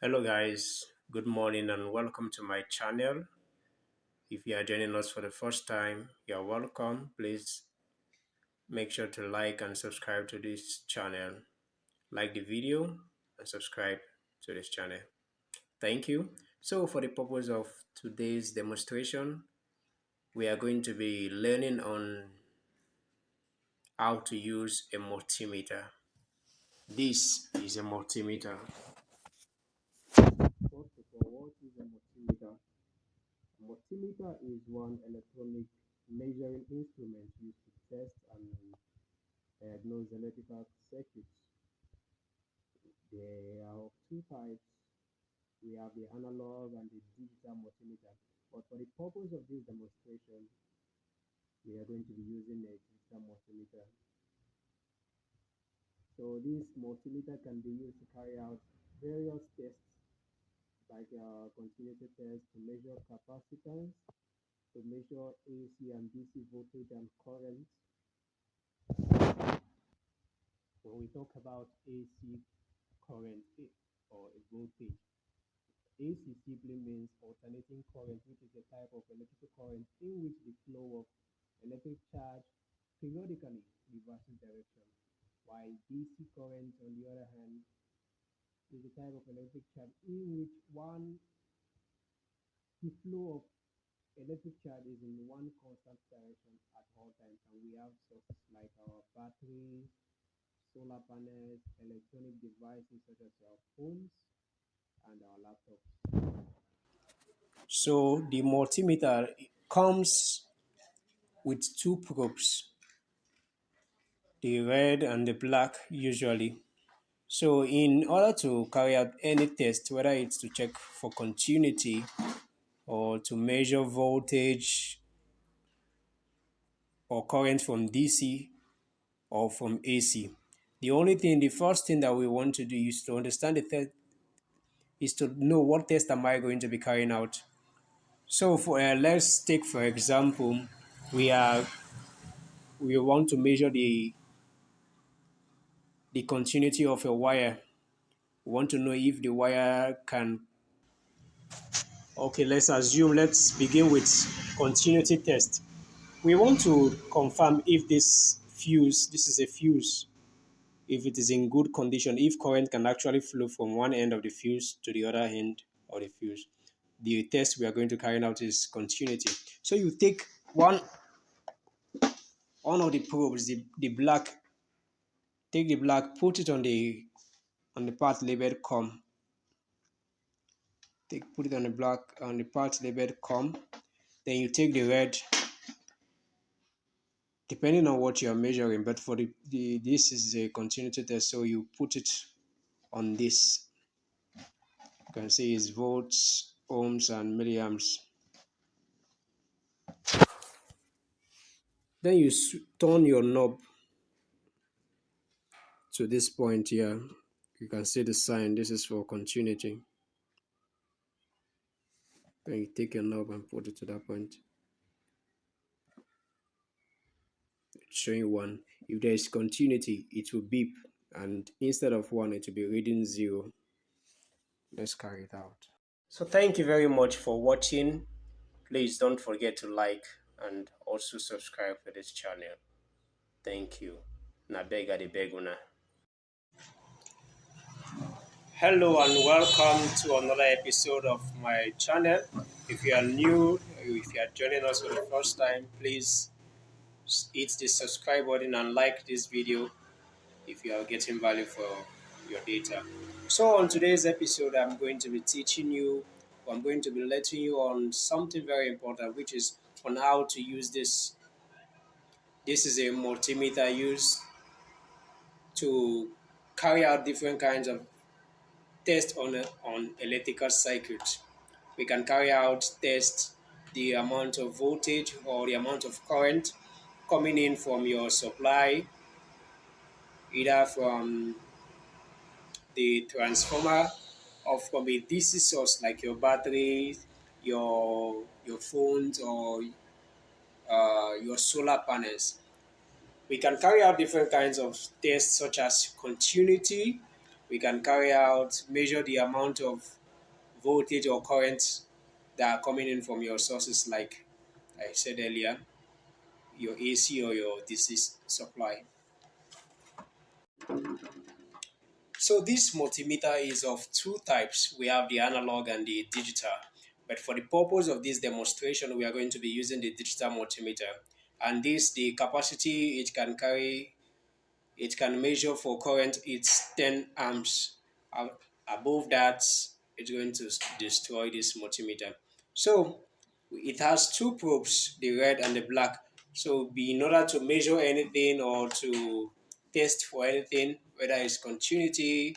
Hello guys, good morning and welcome to my channel. If you are joining us for the first time, you're welcome. Please make sure to like and subscribe to this channel. Like the video and subscribe to this channel. Thank you. So for the purpose of today's demonstration, we are going to be learning on how to use a multimeter. This is a multimeter. First of all, what is a multimeter? Multimeter is one electronic measuring instrument used to test and diagnose electrical circuits. There are of two types. We have the analog and the digital multimeter. But for the purpose of this demonstration, we are going to be using a digital multimeter. So this multimeter can be used to carry out various tests like continuity test to measure capacitance, to measure AC and DC voltage and current. When we talk about AC current or a voltage, AC simply means alternating current, which is a type of electrical current in which the flow of electric charge periodically reverses direction, while DC current, on the other hand, is a type of electric charge in which the flow of electric charge is in one constant direction at all times, and we have sources like our batteries, solar panels, electronic devices such as our phones and our laptops. So the multimeter comes with two probes, the red and the black usually. So in order to carry out any test, whether it's to check for continuity or to measure voltage or current from DC or from AC, the first thing that we want to do is to understand the test, is to know what test am I going to be carrying out. So for let's take for example, we are we want to measure the continuity of a wire. We want to know if the wire can. Okay, let's begin with continuity test. We want to confirm if this is a fuse, if it is in good condition, if current can actually flow from one end of the fuse to the other end of the fuse. The test we are going to carry out is continuity. So you take one of the probes, the black, take the black, put it on the part labeled com. Put it on the black on the part labeled com. Then you take the red, depending on what you are measuring. But for this is a continuity test, so you put it on this. You can see it's volts, ohms, and milliamps. Then you turn your knob to this point here. You can see the sign. This is for continuity. Then you take your knob and put it to that point. It's showing 1. If there is continuity, it will beep, and instead of 1, it will be reading 0. Let's carry it out. So thank you very much for watching. Please don't forget to like and also subscribe to this channel. Thank you. Na bega de beguna. Hello and welcome to another episode of my channel. If you are new, if you are joining us for the first time, please hit the subscribe button and like this video if you are getting value for your data. So on today's episode, I'm going to be I'm going to be letting you on something very important, which is on how to use this. This is a multimeter used to carry out different kinds of tests on electrical circuits. We can carry out tests the amount of voltage or the amount of current coming in from your supply, either from the transformer or from a DC source like your battery, your phones, or your solar panels. We can carry out different kinds of tests such as continuity. we can carry out, measure the amount of voltage or current that are coming in from your sources, like I said earlier, your AC or your DC supply. So this multimeter is of two types. We have the analog and the digital. But for the purpose of this demonstration, we are going to be using the digital multimeter. And this, the capacity it can carry, it can measure for current, it's 10 amps. Above that, it's going to destroy this multimeter. So it has two probes, the red and the black. So in order to measure anything or to test for anything, whether it's continuity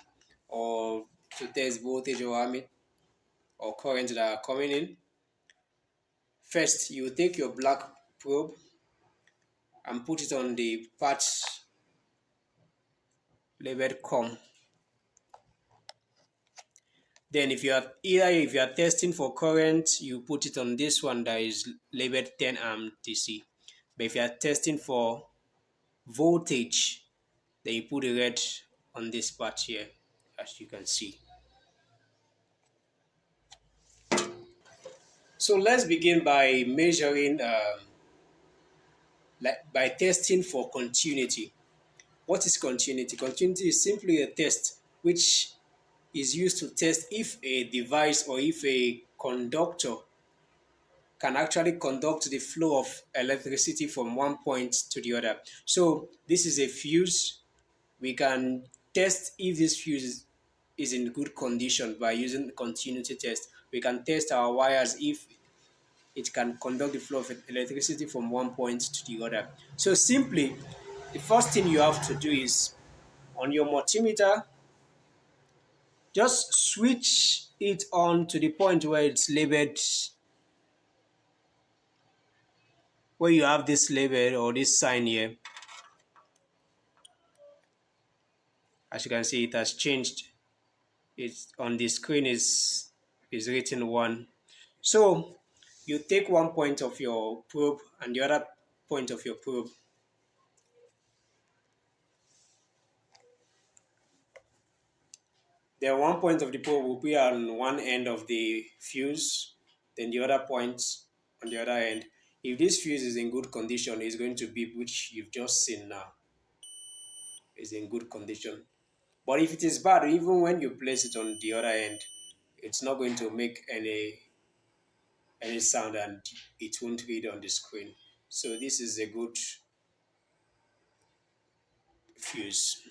or to test voltage or amine or current that are coming in, first you take your black probe and put it on the patch labeled COM. Then if you are testing for current, you put it on this one that is labeled 10 amp DC. But if you are testing for voltage, then you put the red on this part here, as you can see. So let's begin by measuring, by testing for continuity. What is continuity? Continuity is simply a test which is used to test if a device or if a conductor can actually conduct the flow of electricity from one point to the other. So this is a fuse. We can test if this fuse is in good condition by using continuity test. We can test our wires if it can conduct the flow of electricity from one point to the other. So simply, the first thing you have to do is on your multimeter, just switch it on to the point where it's labeled, where you have this label or this sign here. As you can see, it has changed. It's on the screen is written 1. So you take one point of your probe and the other point of your probe. Then one point of the probe will be on one end of the fuse, then the other point on the other end. If this fuse is in good condition, it's going to be, which you've just seen now, is in good condition. But if it is bad, even when you place it on the other end, it's not going to make any sound and it won't read on the screen. So this is a good fuse.